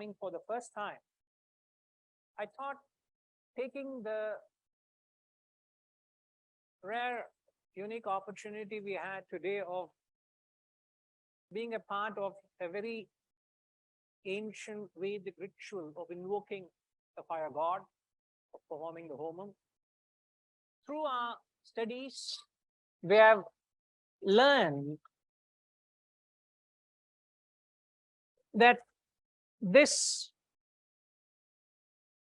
coming for the first time, I thought taking the rare, unique opportunity we had today of being a part of a very ancient Vedic ritual of invoking the fire god, of performing the homam. Through our studies, we have learned that this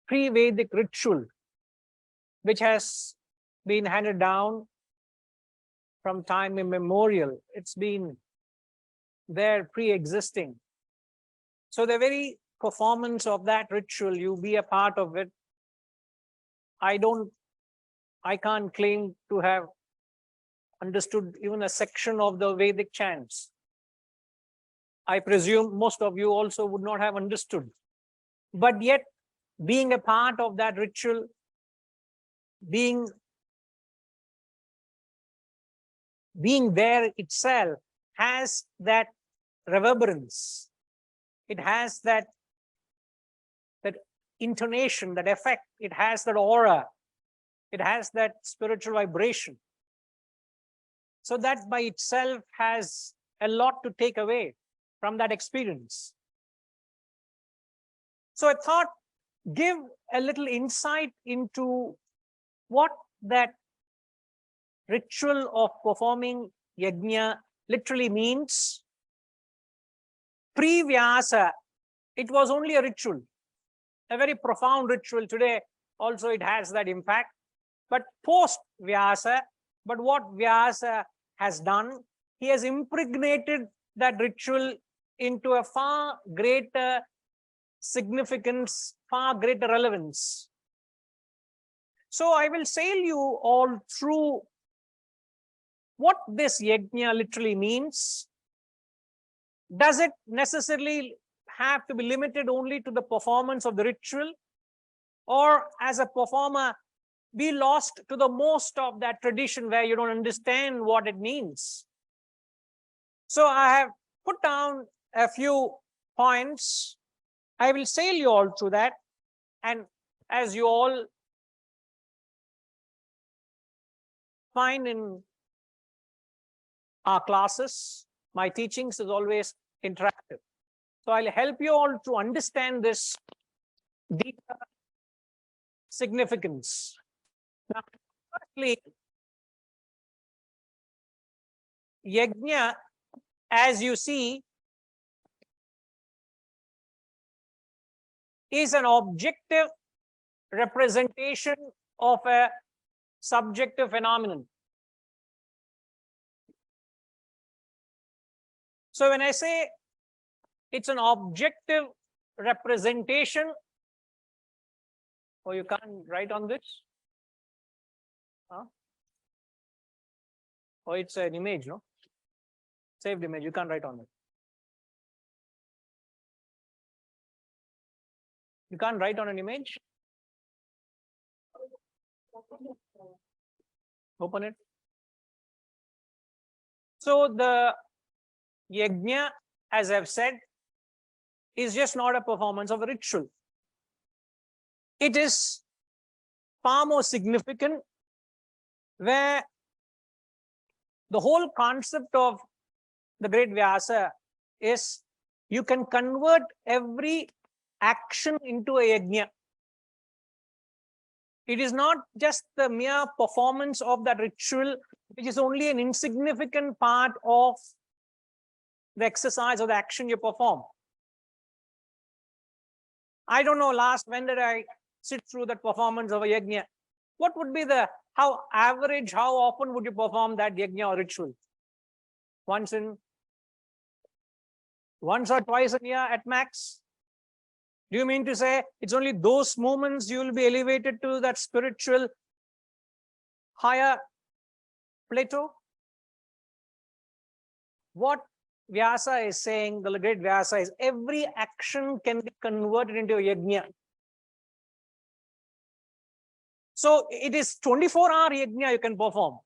pre-Vedic ritual, which has been handed down from time immemorial, it's been there pre-existing. So the very performance of that ritual, you be a part of it. I can't claim to have understood even a section of the Vedic chants. I presume most of you also would not have understood. But yet, being a part of that ritual, being there itself has that reverberance. It has that intonation, that effect. It has that aura. It has that spiritual vibration. So that by itself has a lot to take away from that experience. So I thought, give a little insight into what that ritual of performing yajna literally means. Pre-Vyasa, it was only a ritual, a very profound ritual. Today also it has that impact. But post-Vyasa, but what Vyasa has done, he has impregnated that ritual into a far greater significance, far greater relevance. So I will sail you all through what this yajna literally means. Does it necessarily have to be limited only to the performance of the ritual? Or as a performer, be lost to the most of that tradition where you don't understand what it means? So I have put down a few points. I will sail you all through that. And as you all find in our classes, my teachings is always interactive. So I'll help you all to understand this deeper significance. Now, firstly, yajna, as you see, is an objective representation of a subjective phenomenon. So when I say it's an objective representation, you can't write on this? Huh? It's an image, no? Saved image, you can't write on it. You can't write on an image? Open it. So the yajna, as I've said, is just not a performance of a ritual. It is far more significant, where the whole concept of the great Vyasa is you can convert every action into a yajna. It is not just the mere performance of that ritual, which is only an insignificant part of the exercise or the action you perform. I don't know when did I sit through that performance of a yajna. What would be how often would you perform that yajna or ritual? Once or twice a year at max? Do you mean to say it's only those moments you will be elevated to that spiritual higher plateau? What Vyasa is saying, the great Vyasa, is every action can be converted into a yajna. So it is 24-hour yajna you can perform.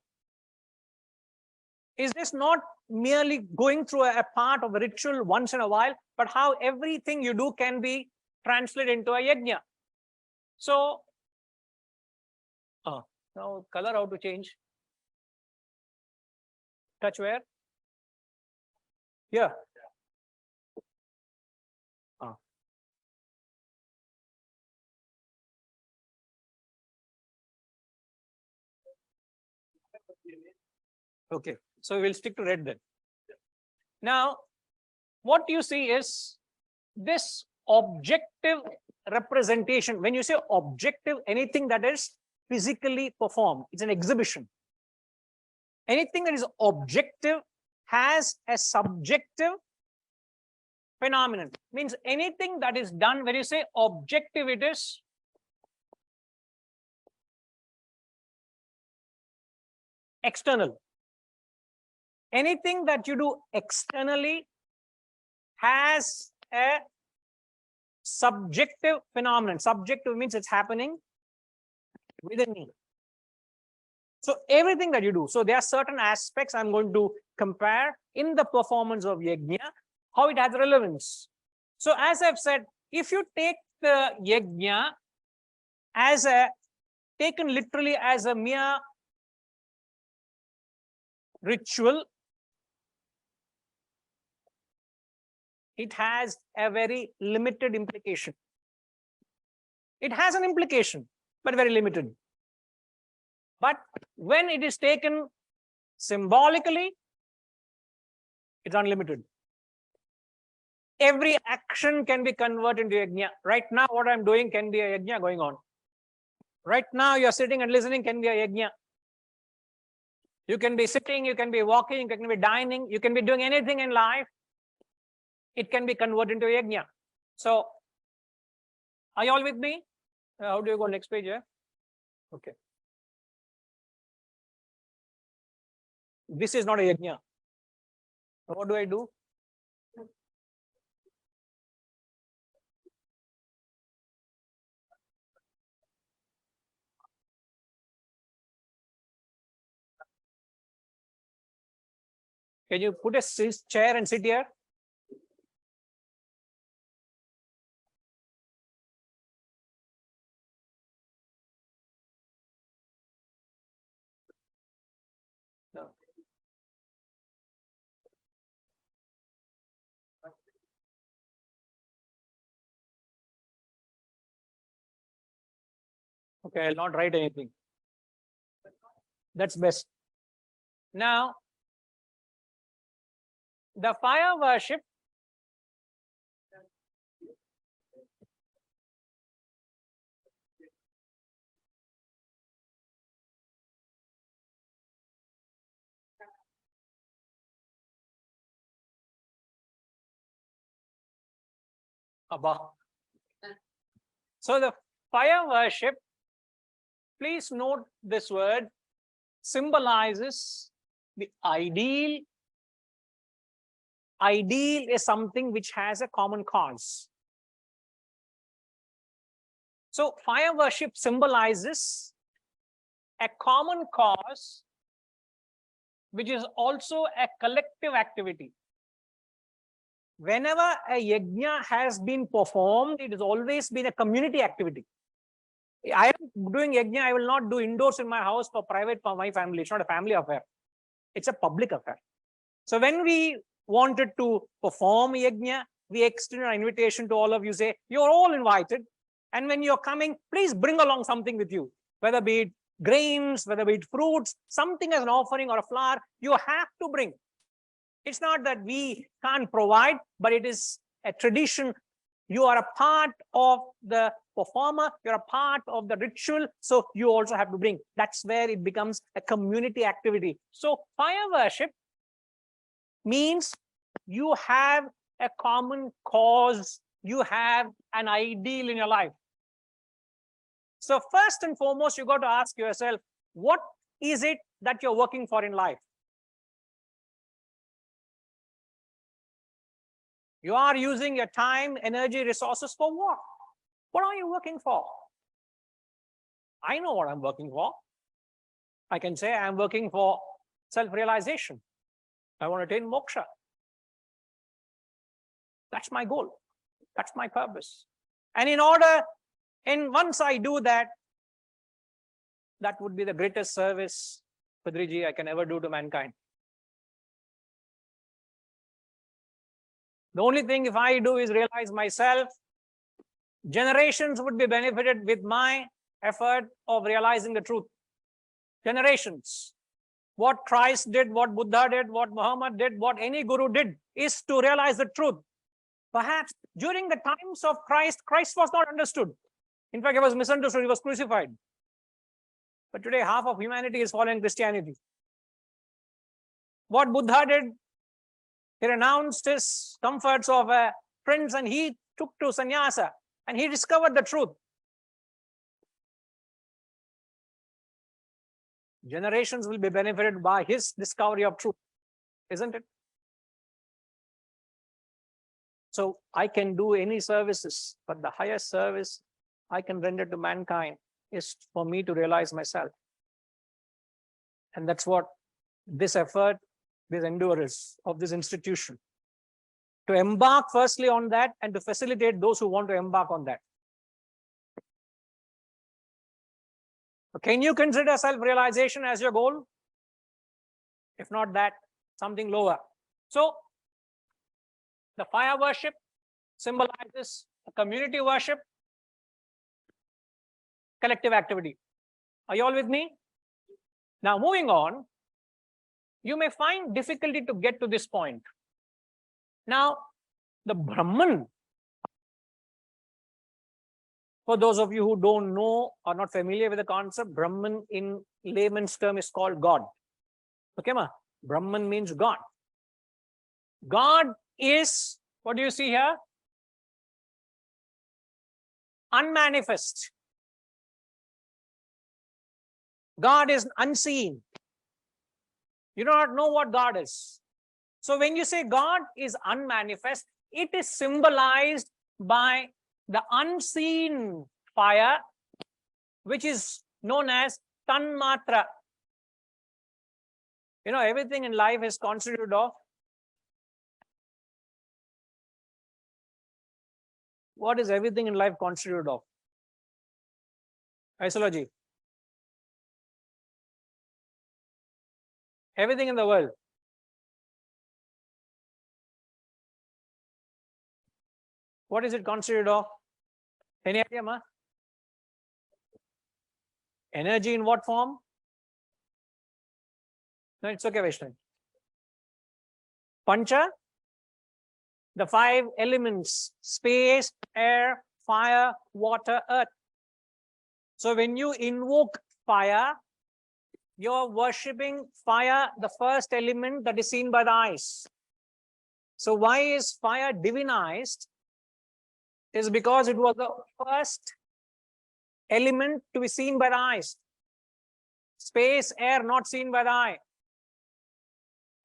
Is this not merely going through a part of a ritual once in a while, but how everything you do can be translated into a yajna. So, now color how to change. Touch where? Here. Okay, so we'll stick to red then. Now, what you see is this objective representation. When you say objective, anything that is physically performed, it's an exhibition. Anything that is objective has a subjective phenomenon. Means anything that is done, when you say objective, it is external. Anything that you do externally has a subjective phenomenon. Subjective means it's happening within me. So everything that you do, so there are certain aspects I'm going to compare in the performance of yajna, how it has relevance. So as I've said, if you take the yajna as taken literally as a mere ritual, it has a very limited implication. It has an implication, but very limited. But when it is taken symbolically, it's unlimited. Every action can be converted into yajna. Right now, what I'm doing can be a yajna going on. Right now, you're sitting and listening can be a yajna. You can be sitting, you can be walking, you can be dining, you can be doing anything in life. It can be converted into yajna. So, are you all with me? How do you go next page here? Okay. This is not a yajna. What do I do? Can you put a chair and sit here? No. Okay, I'll not write anything. That's best. Now, the fire worship above. So the fire worship, please note this word, symbolizes the ideal. Ideal is something which has a common cause. So fire worship symbolizes a common cause, which is also a collective activity. Whenever a yajna has been performed, it has always been a community activity. I am doing yajna, I will not do indoors in my house for private, for my family. It's not a family affair. It's a public affair. So when we wanted to perform yajna, we extend an invitation to all of you, say, you're all invited. And when you're coming, please bring along something with you, whether be it grains, whether be it fruits, something as an offering or a flower, you have to bring. It's not that we can't provide, but it is a tradition. You are a part of the performer, you're a part of the ritual, so you also have to bring. That's where it becomes a community activity. So fire worship means you have a common cause, you have an ideal in your life. So first and foremost, you got to ask yourself, what is it that you're working for in life? You are using your time, energy, resources for what? What are you working for? I know what I'm working for. I can say I'm working for self-realization. I want to attain moksha. That's my goal. That's my purpose. And once I do that, that would be the greatest service, Padriji, I can ever do to mankind. The only thing if I do is realize myself, generations would be benefited with my effort of realizing the truth. Generations. What Christ did, what Buddha did, what Muhammad did, what any guru did is to realize the truth. Perhaps during the times of Christ, Christ was not understood. In fact, he was misunderstood, he was crucified. But today, half of humanity is following Christianity. What Buddha did, he renounced his comforts of a prince and he took to sannyasa and he discovered the truth. Generations will be benefited by his discovery of truth, isn't it? So I can do any services, but the highest service I can render to mankind is for me to realize myself. And that's what this effort, this endurance of this institution, to embark firstly on that and to facilitate those who want to embark on that. Can you consider self-realization as your goal? If not that, something lower. So, the fire worship symbolizes community worship, collective activity. Are you all with me? Now, moving on, you may find difficulty to get to this point. Now, the Brahman, for those of you who don't know or not familiar with the concept, Brahman in layman's term is called God. Okay, ma? Brahman means God. God is, what do you see here? Unmanifest. God is unseen. You do not know what God is. So when you say God is unmanifest, it is symbolized by the unseen fire, which is known as tanmatra. You know, everything in life is constituted of, what is everything in life constituted of? Isology. Everything in the world. What is it constituted of? Any idea, ma? Energy in what form? No, it's okay, Vaishnavi. Pancha, the 5 elements: space, air, fire, water, earth. So when you invoke fire, you're worshipping fire, the first element that is seen by the eyes. So why is fire divinized? It is because it was the first element to be seen by the eyes. Space, air, not seen by the eye.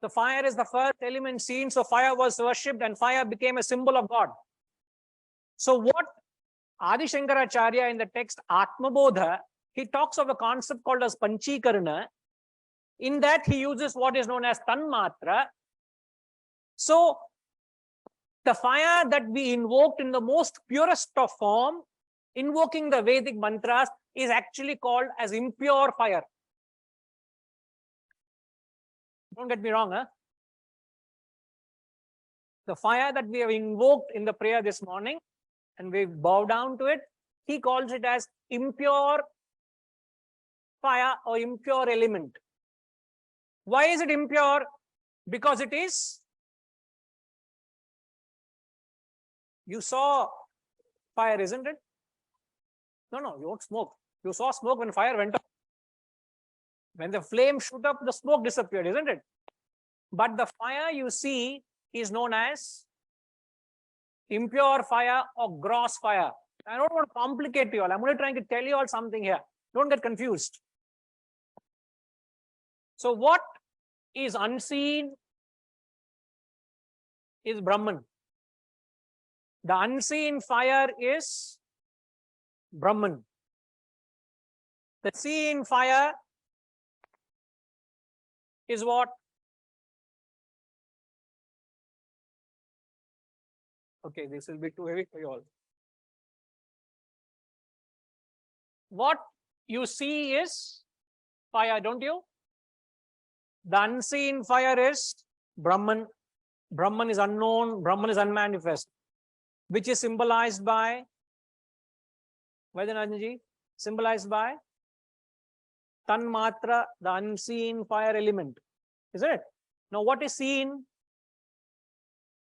The fire is the first element seen, so fire was worshipped and fire became a symbol of God. So what Adi Shankaracharya in the text Atmabodha, he talks of a concept called as Panchikarana. In that he uses what is known as Tanmatra. So the fire that we invoked in the most purest of form, invoking the Vedic mantras, is actually called as impure fire. Don't get me wrong, huh? The fire that we have invoked in the prayer this morning, and we bow down to it, he calls it as impure fire or impure element. Why is it impure? Because it is, you saw fire, isn't it? No, you don't smoke. You saw smoke when fire went up. When the flame shoot up, the smoke disappeared, isn't it? But the fire you see is known as impure fire or gross fire. I don't want to complicate you all. I'm only trying to tell you all something here. Don't get confused. So what is unseen is Brahman. The unseen fire is Brahman. The seen fire is what? Okay, this will be too heavy for you all. What you see is fire, don't you? The unseen fire is Brahman. Brahman is unknown, Brahman is unmanifest, which is symbolized by Vedanta, symbolized by Tanmatra, the unseen fire element. Isn't it? Now, what is seen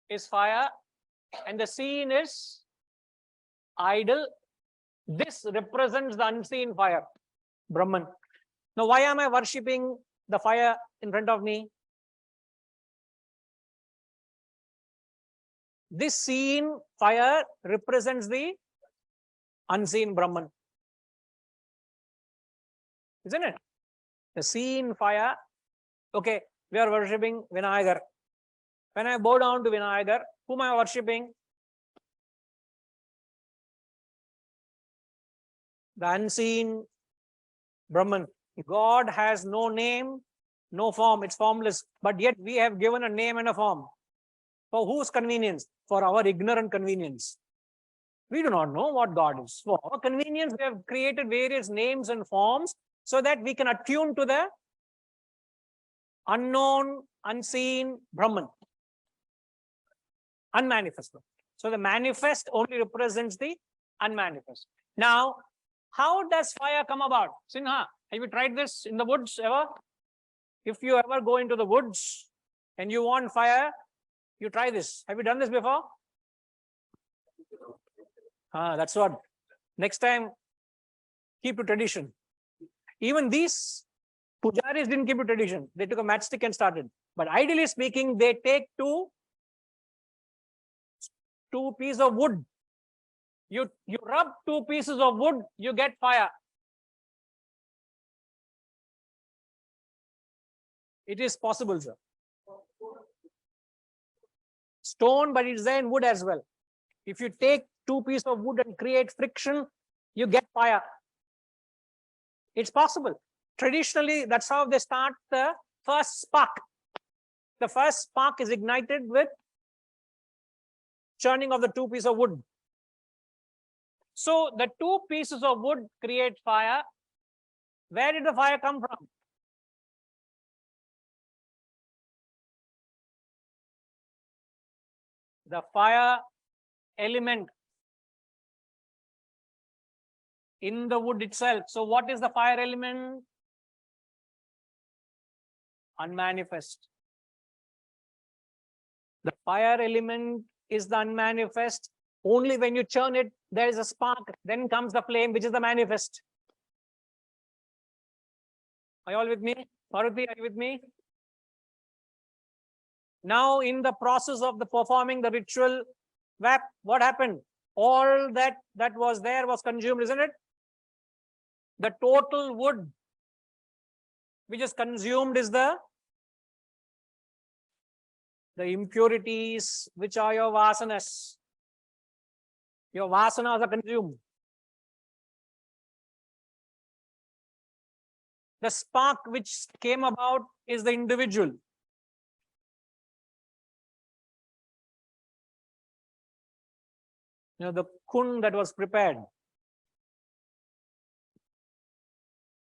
is fire, and the seen is idol. This represents the unseen fire, Brahman. Now, why am I worshipping the fire in front of me? This seen fire represents the unseen Brahman. Isn't it? The seen fire. Okay, we are worshipping Vinayagar. When I bow down to Vinayagar, whom am I worshipping? The unseen Brahman. God has no name, no form, it's formless. But yet we have given a name and a form. For whose convenience? For our ignorant convenience. We do not know what God is. For our convenience, we have created various names and forms so that we can attune to the unknown, unseen Brahman. Unmanifest. So the manifest only represents the unmanifest. Now, how does fire come about? Sinha, have you tried this in the woods ever? If you ever go into the woods and you want fire, you try this. Have you done this before? That's what. Next time, keep to tradition. Even these pujaris didn't keep to tradition. They took a matchstick and started. But ideally speaking, they take two pieces of wood. You rub 2 pieces of wood, you get fire. It is possible, sir. Stone, but it's there in wood as well. If you take 2 pieces of wood and create friction, you get fire. It's possible. Traditionally, that's how they start the first spark. The first spark is ignited with churning of the 2 pieces of wood. So the 2 pieces of wood create fire. Where did the fire come from? The fire element in the wood itself. So what is the fire element? Unmanifest. The fire element is the unmanifest. Only when you churn it, there is a spark. Then comes the flame, which is the manifest. Are you all with me? Maruti, are you with me? Now, in the process of the performing the ritual, what happened? All that was there was consumed, isn't it? The total wood which is consumed is the impurities, which are your vasanas. Your vasanas are consumed. The spark which came about is the individual. The kun that was prepared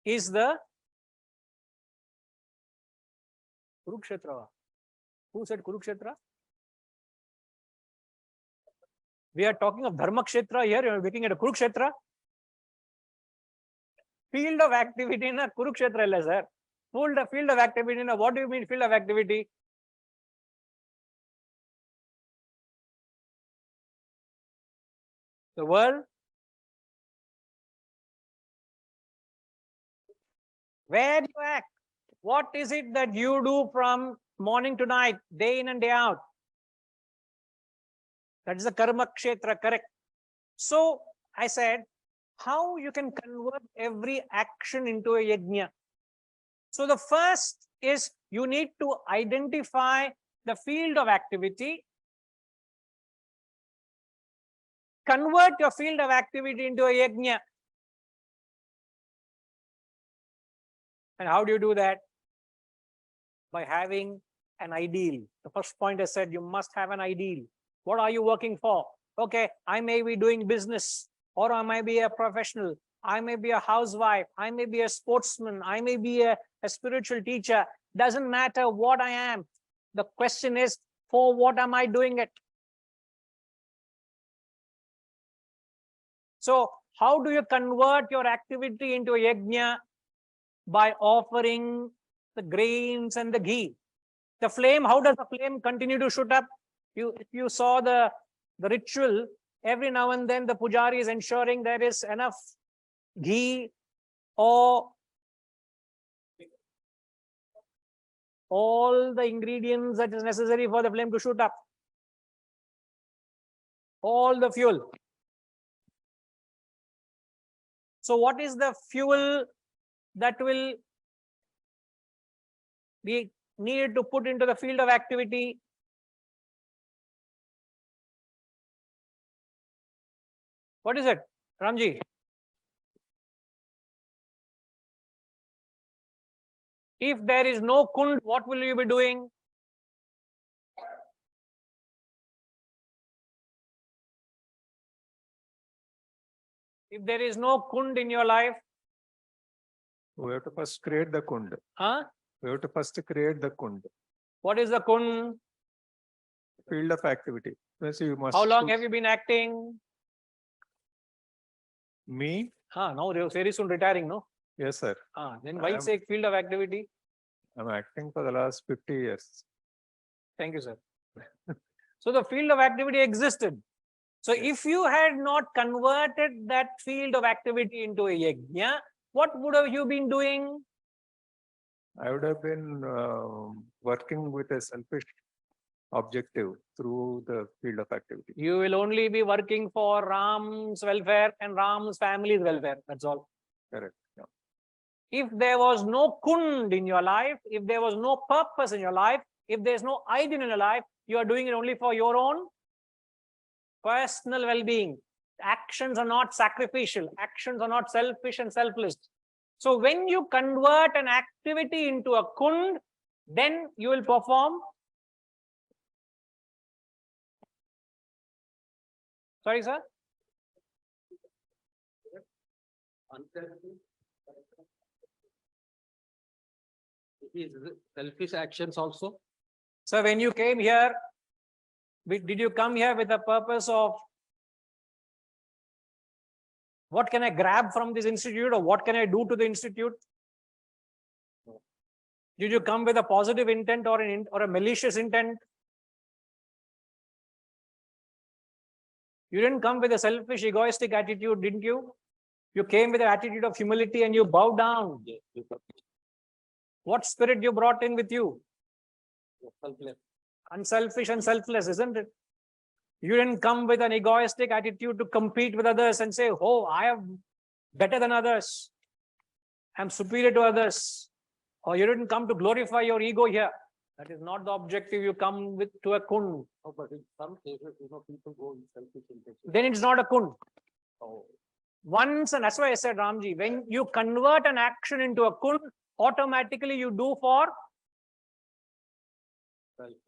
is the Kurukshetra. Who said Kurukshetra? We are talking of Dharma Kshetra here. You are looking at a Kurukshetra. Field of activity in a Kurukshetra, sir. Field of activity in a, what do you mean field of activity? The world. Where you act. What is it that you do from morning to night, day in and day out? That is the Karma Kshetra, correct? So I said, how you can convert every action into a yajna. So the first is you need to identify the field of activity. Convert your field of activity into a yajna. And how do you do that? By having an ideal. The first point I said, you must have an ideal. What are you working for? Okay, I may be doing business, or I may be a professional. I may be a housewife. I may be a sportsman. I may be a spiritual teacher. Doesn't matter what I am. The question is, for what am I doing it? So how do you convert your activity into a yajna? By offering the grains and the ghee. The flame, how does the flame continue to shoot up? If you saw the ritual, every now and then the pujari is ensuring there is enough ghee or all the ingredients that is necessary for the flame to shoot up. All the fuel. So what is the fuel that will be needed to put into the field of activity? What is it, Ramji? If there is no kund, what will you be doing? If there is no kund in your life, we have to first create the kund. Huh? We have to first create the kund. What is the kund? Field of activity. So you must. How long have you been acting? Me? Now very soon retiring, no? Yes, sir. Then why say field of activity? I'm acting for the last 50 years. Thank you, sir. So the field of activity existed. So if you had not converted that field of activity into a yajna, what would have you been doing? I would have been working with a selfish objective through the field of activity. You will only be working for Ram's welfare and Ram's family's welfare. That's all. Correct. Yeah. If there was no kund in your life, if there was no purpose in your life, if there's no ideal in your life, you are doing it only for your own personal well-being. Actions are not sacrificial. Actions are not selfish and selfless. So when you convert an activity into a kund, then you will perform. Sorry, sir? Selfish actions also. So when you came here, did you come here with the purpose of what can I grab from this institute or what can I do to the institute? Did you come with a positive intent or a malicious intent? You didn't come with a selfish, egoistic attitude, didn't you? You came with an attitude of humility and you bowed down. What spirit you brought in with you? Selfless. Unselfish and selfless, isn't it? You didn't come with an egoistic attitude to compete with others and say, oh, I am better than others. I'm superior to others. Or you didn't come to glorify your ego here. That is not the objective. You come with to a kund. Oh, but in some cases, people go in selfish intention. Then it's not a kund. Oh. Once, and that's why I said, Ramji, when you convert an action into a kund, automatically you do for Selfless.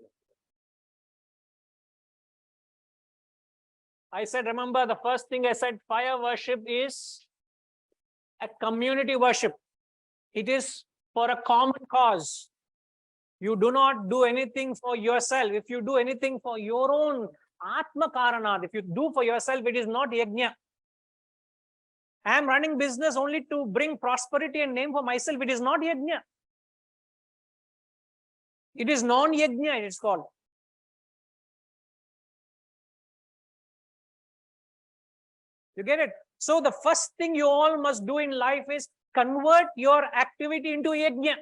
I said, remember the first thing I said, fire worship is a community worship. It is for a common cause. You do not do anything for yourself. If you do anything for your own Atma Karanat, if you do for yourself, it is not yajna. I am running business only to bring prosperity and name for myself. It is not yajna. It is non-yajna, it's called. You get it? So the first thing you all must do in life is convert your activity into yajna.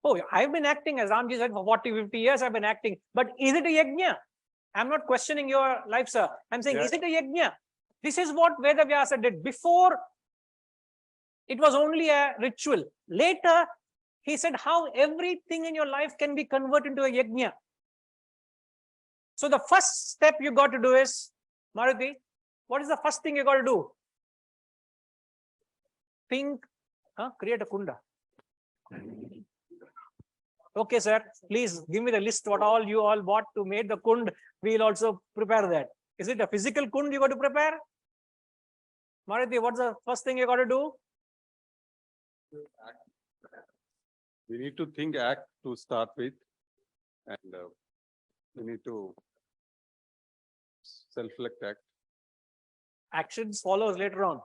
Oh, I've been acting, as Ramji said, for 40, 50 years I've been acting. But is it a yajna? I'm not questioning your life, sir. I'm saying, is it a yajna? This is what Vedavyasa did. Before, it was only a ritual. Later, he said how everything in your life can be converted into a yajna. So the first step you got to do is, Maruti, what is the first thing you got to do? Think, create a kunda. Okay, sir, please give me the list what all you all bought to make the kund. We'll also prepare that. Is it a physical kund you got to prepare? Maruti, what's the first thing you got to do? We need to think act to start with, and we need to self-reflect act. Actions follows later on.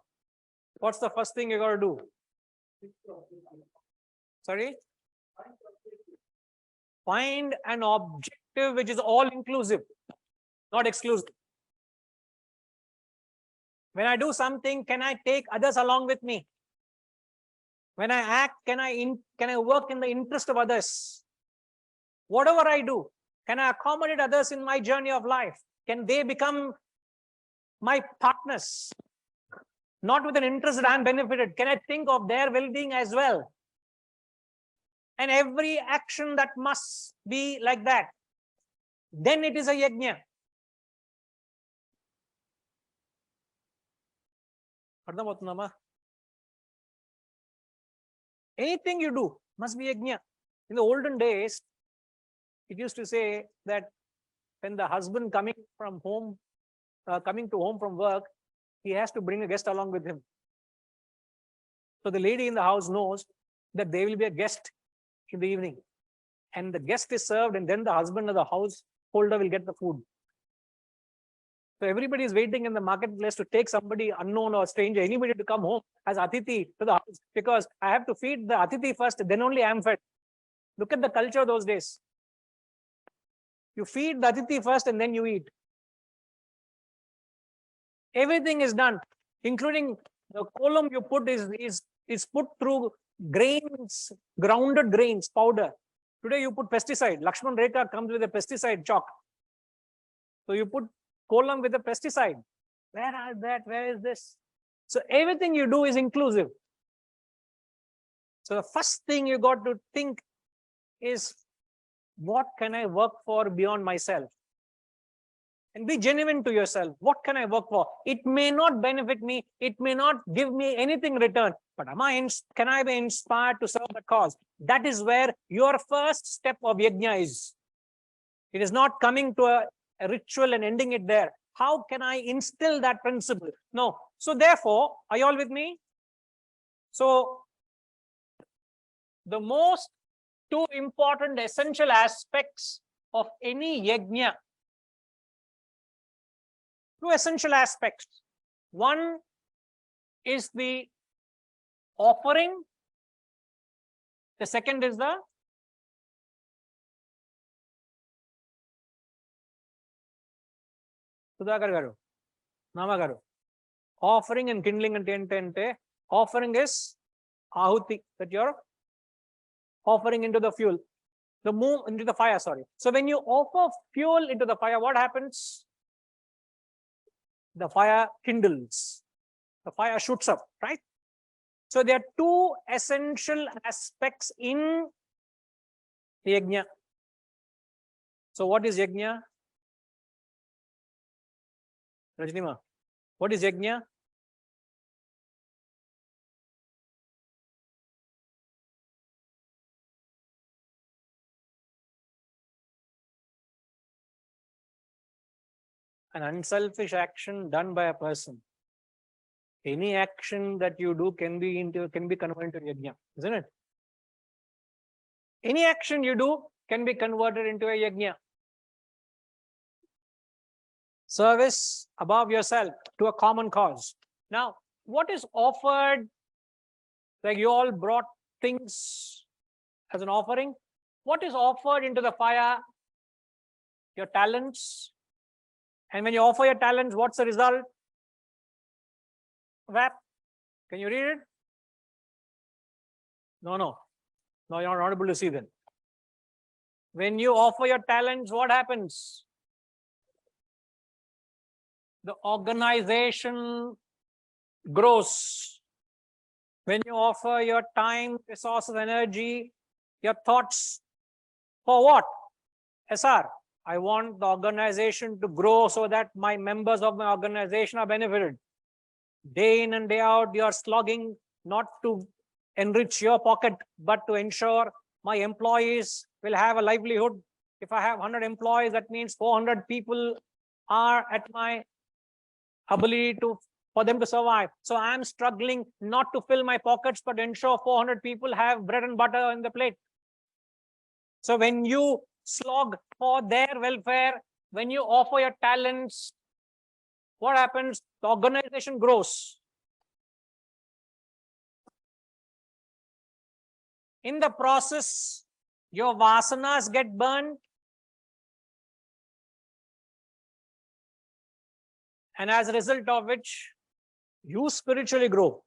What's the first thing you got to do? Sorry? Find an objective which is all inclusive, not exclusive. When I do something, can I take others along with me? When I act, can I work in the interest of others? Whatever I do, can I accommodate others in my journey of life? Can they become my partners? Not with an interest that I'm benefited. Can I think of their well-being as well? And every action that must be like that. Then it is a yajna. Anything you do must be yajna. In the olden days, it used to say that when the husband coming to home from work, he has to bring a guest along with him. So the lady in the house knows that there will be a guest in the evening, and the guest is served, and then the husband of the householder will get the food. So everybody is waiting in the marketplace to take somebody unknown or stranger, anybody to come home as Atithi to the house, because I have to feed the Atithi first, then only I am fed. Look at the culture those days. You feed the Atithi first and then you eat. Everything is done, including the column you put is put through grains, grounded grains, powder. Today you put pesticide. Lakshman Rekha comes with a pesticide chalk. So you put column with a pesticide. Where is this? So everything you do is inclusive. So the first thing you got to think is, what can I work for beyond myself? And be genuine to yourself. What can I work for? It may not benefit me. It may not give me anything in return. But can I be inspired to serve the cause? That is where your first step of yajna is. It is not coming to a ritual and ending it there. How can I instill that principle? No. So therefore, are you all with me? So the most two important essential aspects of any yajna, two essential aspects. One is the offering. The second is the Sudhakar garu, Nama garu. Offering and kindling and ente. Offering is ahuti, that you're offering into the fuel, into the fire, sorry. So when you offer fuel into the fire, what happens? The fire kindles, the fire shoots up, right? So there are two essential aspects in the yajna. So what is yajna? Rajnima, what is yajna? An unselfish action done by a person. Any action that you do can be converted into yajna, isn't it? Any action you do can be converted into a yajna. Service above yourself to a common cause. Now, what is offered? Like you all brought things as an offering. What is offered into the fire? Your talents. And when you offer your talents, what's the result? Vap. Can you read it? No, you're not able to see then. When you offer your talents, what happens? The organization grows. When you offer your time, resources, energy, your thoughts, for what? SR. I want the organization to grow so that my members of my organization are benefited. Day in and day out, you are slogging not to enrich your pocket, but to ensure my employees will have a livelihood. If I have 100 employees, that means 400 people are at my ability for them to survive. So I'm struggling not to fill my pockets, but ensure 400 people have bread and butter in the plate. So when you slog for their welfare, when you offer your talents, what happens? The organization grows. In the process, your vasanas get burned. And as a result of which, you spiritually grow.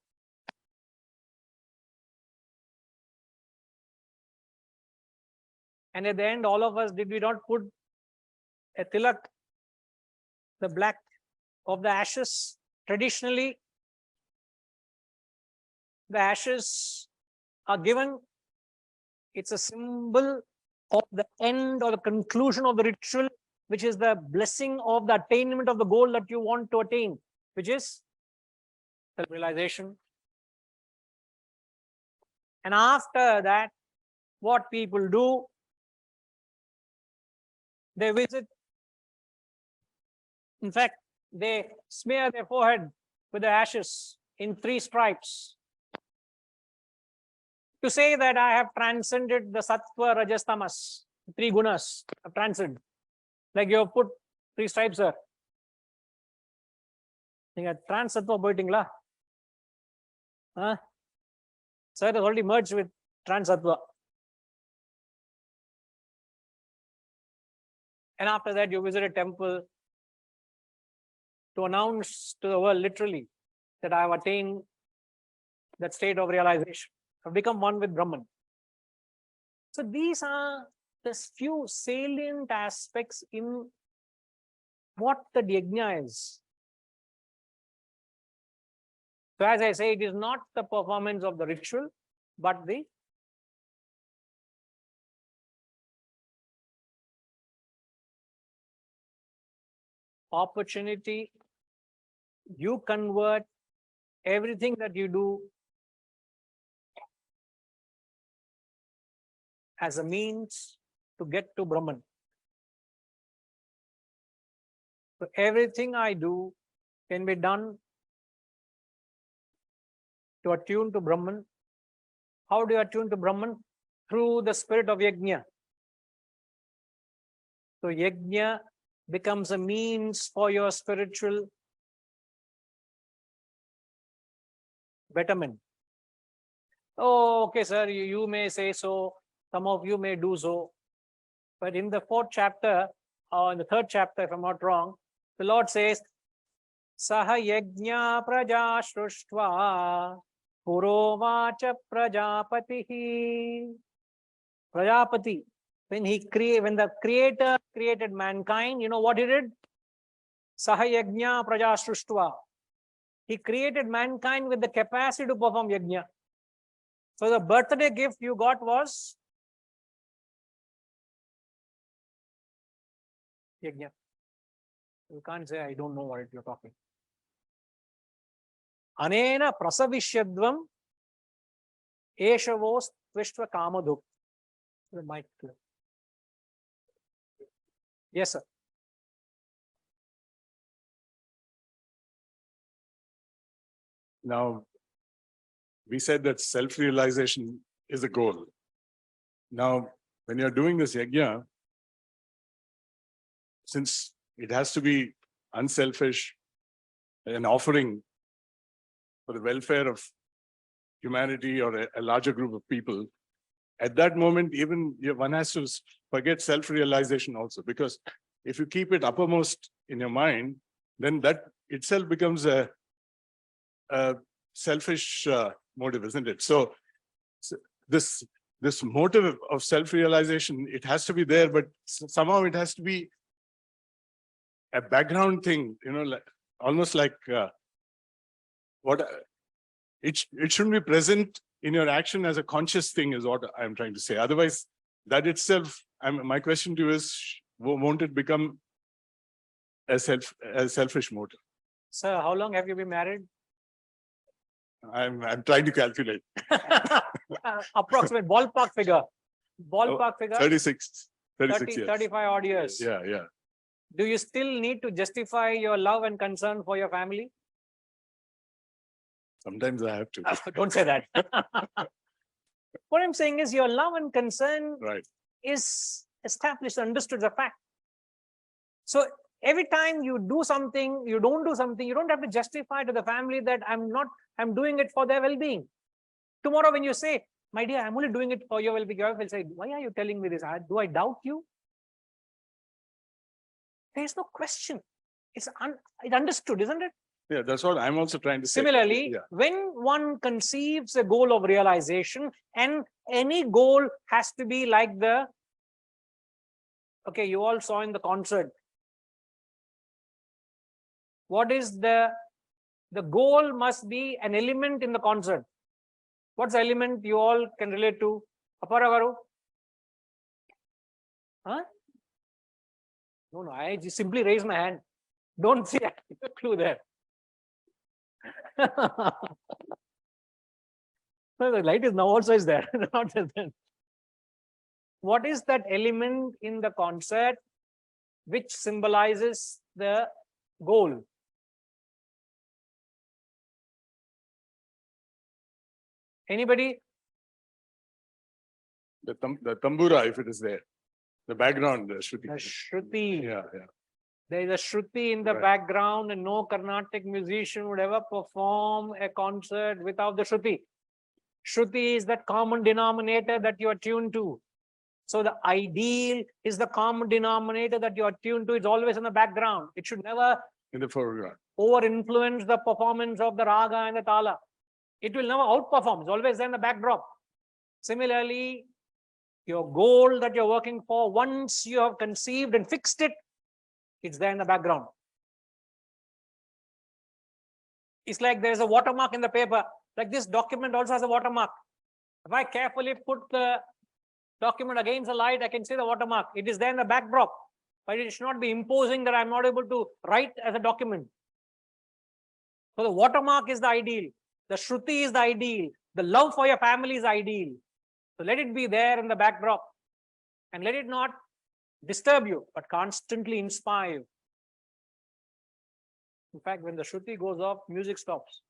And at the end, all of us, did we not put a tilak, the black of the ashes? Traditionally, the ashes are given. It's a symbol of the end or the conclusion of the ritual, which is the blessing of the attainment of the goal that you want to attain, which is self-realization. And after that, what people do, they visit. In fact, they smear their forehead with the ashes in 3 stripes to say that I have transcended the sattva, rajas, tamas, 3 gunas of transcend. Like you have put 3 stripes there. Trans sattva poitingla. Huh? So it has already merged with trans sattva. And after that, you visit a temple to announce to the world literally that I have attained that state of realization. I've become one with Brahman. So these are the few salient aspects in what the yajna is. So as I say, it is not the performance of the ritual, but the opportunity. You convert everything that you do as a means to get to Brahman. So everything I do can be done to attune to Brahman. How do you attune to Brahman? Through the spirit of Yajna. So Yajna becomes a means for your spiritual betterment. Oh, okay, sir, you may say so. Some of you may do so. But in the 4th chapter, or in the 3rd chapter, if I'm not wrong, the Lord says, Saha yajna praja shruštva purovacha prajapatihi. Prajapati, when the Creator created mankind, you know what he did? Saha yajna praja shruštva. He created mankind with the capacity to perform yajna. So the birthday gift you got was yajna. You can't say, I don't know what you're talking. Anena prasavishyadvam eshavos tvishva kamaduk. The mic clear. Yes, sir. Now, we said that self-realization is a goal. Now, when you're doing this yajna, since it has to be unselfish, an offering for the welfare of humanity or a larger group of people, at that moment, even one has to forget self-realization also, because if you keep it uppermost in your mind, then that itself becomes a selfish motive, isn't it? So this motive of self-realization, it has to be there, but somehow it has to be a background thing, you know, like, almost like it shouldn't be present in your action as a conscious thing, is what I'm trying to say. Otherwise, that itself, my question to you is, won't it become a selfish motive? Sir, how long have you been married? I'm trying to calculate. Approximate ballpark figure. Ballpark figure, 36 30, years. 35 odd years. Yeah, yeah. Do you still need to justify your love and concern for your family? Sometimes I have to. Don't say that. What I'm saying is your love and concern Right. is established, understood as a fact. So every time you do something, you don't do something, you don't have to justify to the family that I'm doing it for their well-being. Tomorrow when you say, my dear, I'm only doing it for your well-being, your wife will say, why are you telling me this? Do I doubt you? There's no question. It's understood, isn't it? Yeah, that's what I'm also trying to say. Similarly, Yeah. when one conceives a goal of realization, and any goal has to be like okay, you all saw in the concert. What is the goal must be an element in the concert. What's the element you all can relate to? Aparagaru? Huh? No, I just simply raise my hand. Don't see a clue there. No, the light is now also is there. Not just then. What is that element in the concert which symbolizes the goal? Anybody? The tambura, if it is there. The background, the Shruti. The Shruti. Yeah, yeah. There is a Shruti in the Right. background, and no Carnatic musician would ever perform a concert without the Shruti. Shruti is that common denominator that you are tuned to. So the ideal is the common denominator that you are tuned to. It's always in the background. It should never In the foreground. over-influence the performance of the raga and the tala. It will never outperform. It's always there in the backdrop. Similarly, your goal that you're working for, once you have conceived and fixed it, it's there in the background. It's like there's a watermark in the paper. Like this document also has a watermark. If I carefully put the document against the light, I can see the watermark. It is there in the backdrop, but it should not be imposing that I'm not able to write as a document. So the watermark is the ideal. The Shruti is the ideal. The love for your family is ideal. So let it be there in the backdrop, and let it not disturb you, but constantly inspire you. In fact, when the Shruti goes off, music stops.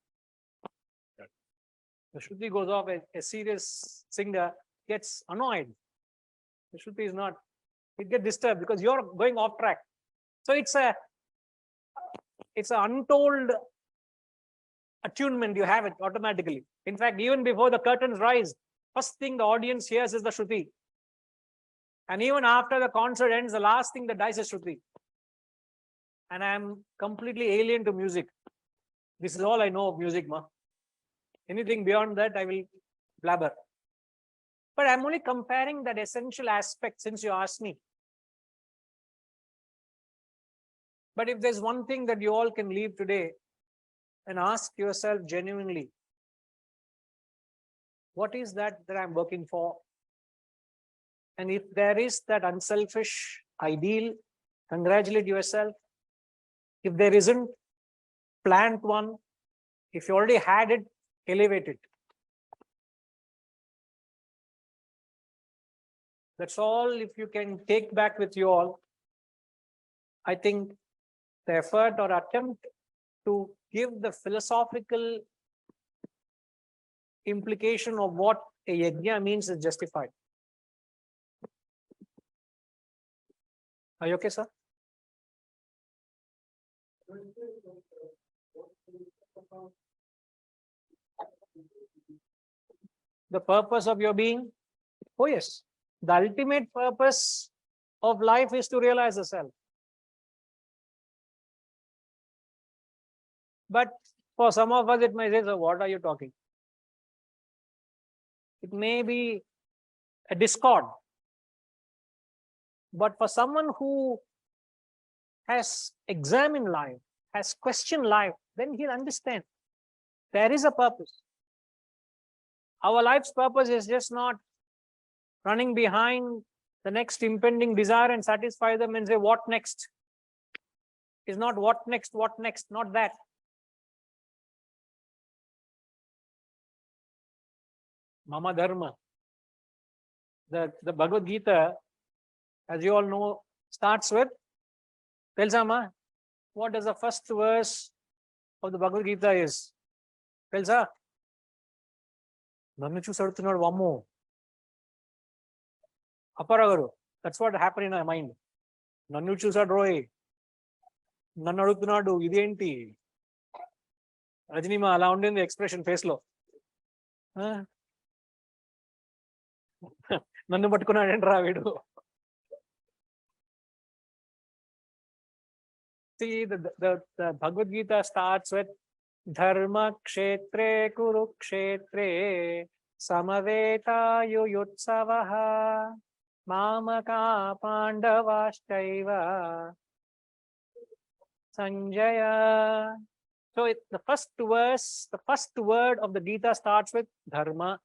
The Shruti goes off, a serious singer gets annoyed. The Shruti is not, it gets disturbed because you're going off track. So it's an untold attunement, you have it automatically. In fact, even before the curtains rise, first thing the audience hears is the Shruti. And even after the concert ends, the last thing that dies is Shruti. And I'm completely alien to music. This is all I know of music, ma. Anything beyond that, I will blabber. But I'm only comparing that essential aspect since you asked me. But if there's one thing that you all can leave today and ask yourself genuinely, what is that I'm working for? And if there is that unselfish ideal, congratulate yourself. If there isn't, plant one. If you already had it, elevate it. That's all. If you can take back with you all, I think the effort or attempt to give the philosophical implication of what a yajna means is justified. Are you okay, sir? The purpose of your being? Oh yes. The ultimate purpose of life is to realize the self. But for some of us, it may say, so what are you talking? It may be a discord. But for someone who has examined life, has questioned life, then he'll understand there is a purpose. Our life's purpose is just not running behind the next impending desire and satisfy them and say, what next? Is not what next, not that. Mama Dharma. The Bhagavad Gita, as you all know, starts with, Telsama, what does the first verse of the Bhagavad Gita is? Telsa? నన్ను చూసి అడుగుతున్నాడు వామ్మో Apparao. That's what happened in my mind. నన్ను చూసాడు రోయ్, నన్ను అడుగుతున్నాడు ఇదేంటి. రజనీమా అలా ఉండింది ఎక్స్ప్రెషన్ ఫేస్ లో. నన్ను పట్టుకున్నాడేంట్రా వీడు. See, the Bhagavad Gita starts with Dharma Kshetre Kurukshetre Samaveta-yuyutsavaha Mamaka Pandavaschaiva Sanjaya. So the first verse, the first word of the Gita starts with Dharma.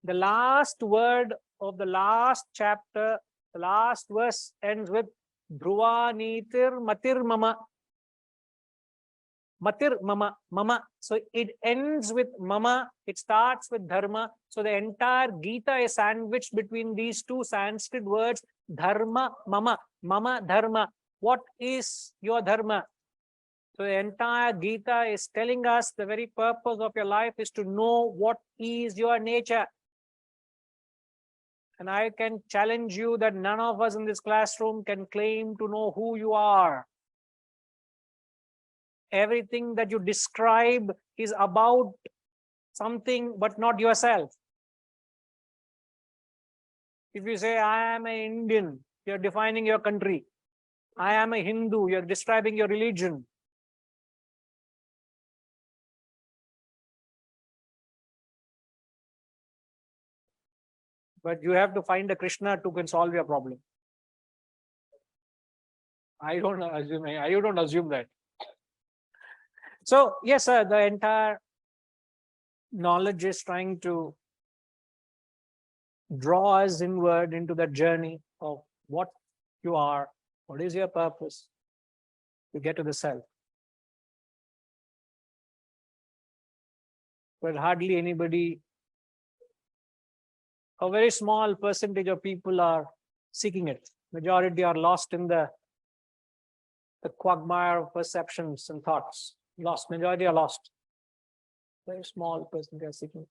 The last word of the last chapter, the last verse ends with Dhruva Nitir Matir Mama. Matir Mama, Mama. So it ends with Mama, it starts with Dharma. So the entire Gita is sandwiched between these two Sanskrit words, Dharma, Mama, Mama, Dharma. What is your Dharma? So the entire Gita is telling us the very purpose of your life is to know what is your nature. And I can challenge you that none of us in this classroom can claim to know who you are. Everything that you describe is about something, but not yourself. If you say, I am an Indian, you're defining your country. I am a Hindu, you're describing your religion. But you have to find a Krishna who can solve your problem. I don't assume that. So yes, sir, the entire knowledge is trying to draw us inward into the journey of what you are, what is your purpose, to get to the self. But hardly anybody, a very small percentage of people are seeking it. Majority are lost in the quagmire of perceptions and thoughts. Lost, majority are lost. Very small percentage are seeking.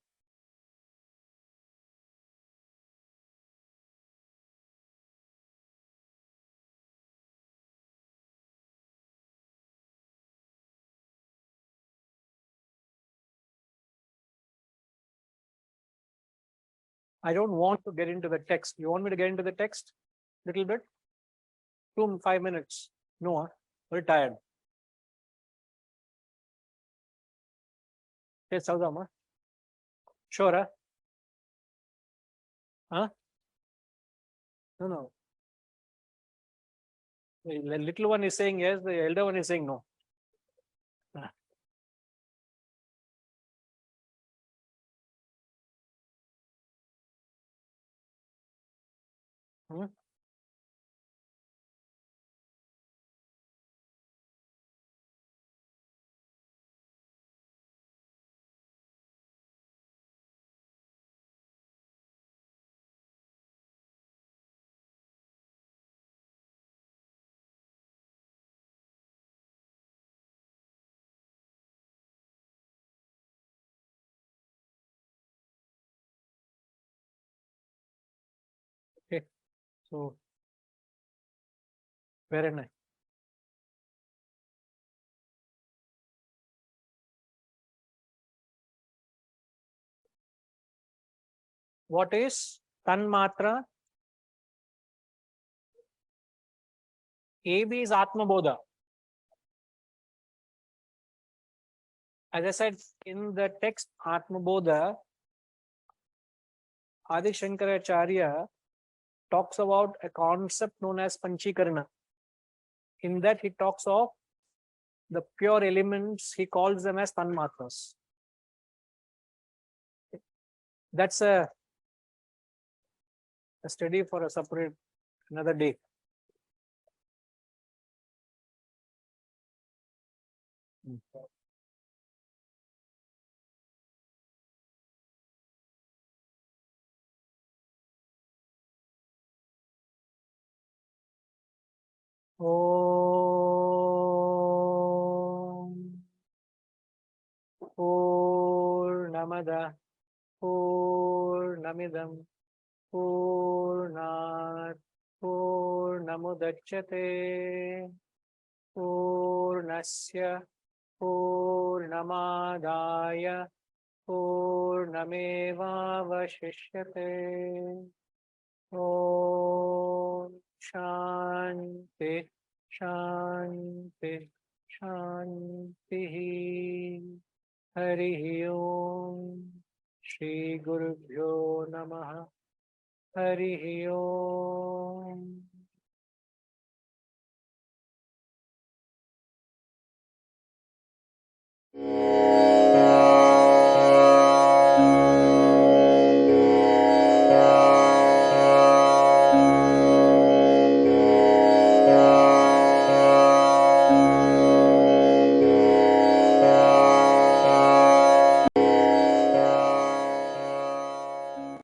I don't want to get into the text. You want me to get into the text? Little bit? 5 minutes. No, very tired. Yes, Saudama. Sure, huh? Huh? No. The little one is saying yes, the elder one is saying no. Hmm? Okay. So, where am I? What is Tanmatra? AB is Atma Bodha. As I said in the text Atma Bodha, Adi Shankaracharya talks about a concept known as Panchikarana. In that he talks of the pure elements, he calls them as Tanmatras. That's a study for a separate another day. Purnamada Purnamidam Purnat Purnamudachyate Purnasya Purnamadaya Purnamevavashishyate. Om Shanti Shanti Shanti. Hari Om. Shri Gurubhyo Namaha. Hari Om.